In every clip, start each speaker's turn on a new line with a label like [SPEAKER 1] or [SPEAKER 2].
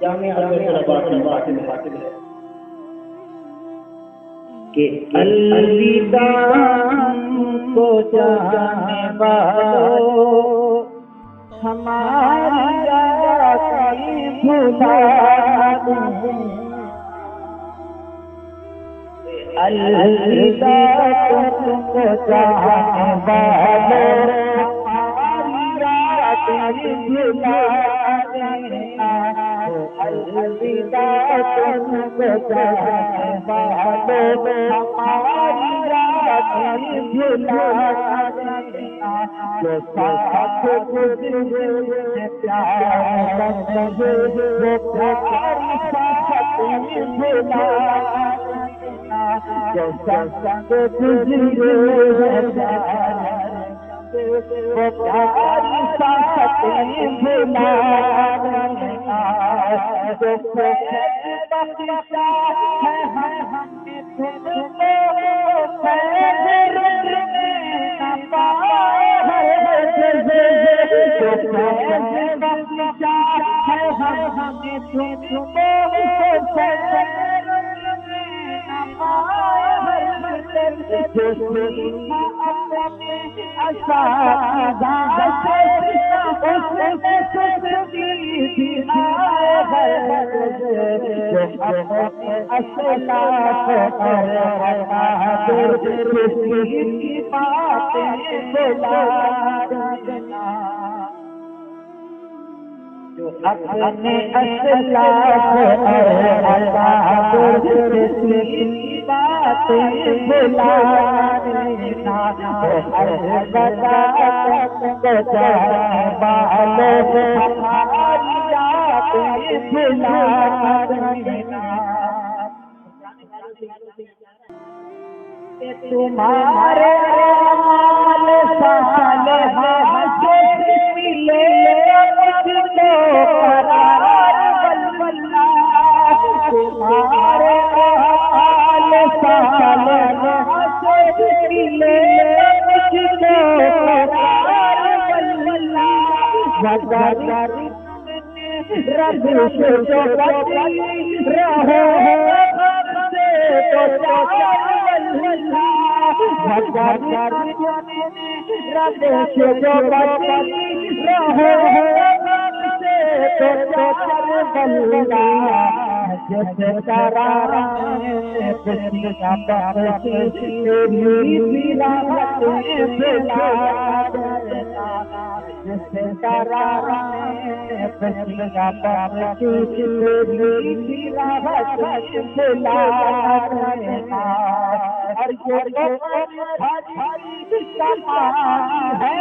[SPEAKER 1] जामिया अब्दुल के अलविदा को जाने वालों हमारी रातें भुला दें। अलविदा तुमको जाने वालों हमारी रातें भुला देना। अलविदा तुमको जाने वालों हमारी रातें भुला देना। जो साथ गुज़रे प्यार लगे वो प्यारी साथी भुला देना। जो संग गुज़रे प्यार वो प्यारी साथी भुला देना। जो बख्शा है हमने तुमको जो अपने असलाफ की बातें भुला देना। अलविदा तुमको जाने वालों हमारी रातें भुला देना। तुम्हारे अमाल सालेहा से मिले मुझको करार वल्ला। तुम्हारे अमाल सालेहा से मिले मुझको करार वल्ला। वज़र रब से जो बची रहो तो भगवान रब से जो बची रहो तो बल्ला। जैसे तारा तेरी राहतें भुला देना। जैसे तारा तेरी राहतें भुला देना। और ये भारी समा है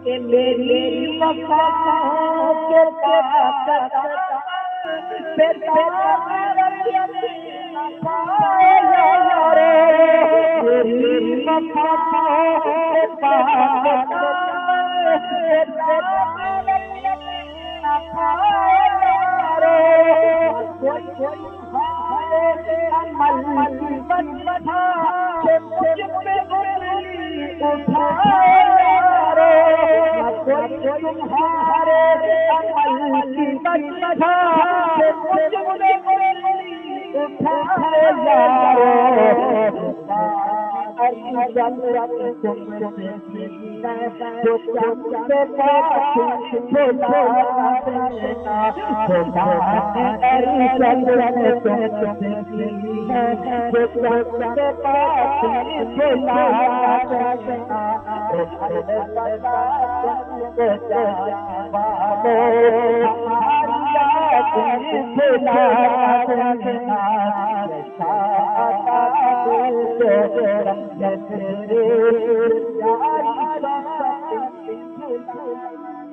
[SPEAKER 1] के मेरी वफा के पास मेरी वफा के पास तुम्हारे अमल की बदबदा उठाए जाओ Thank you.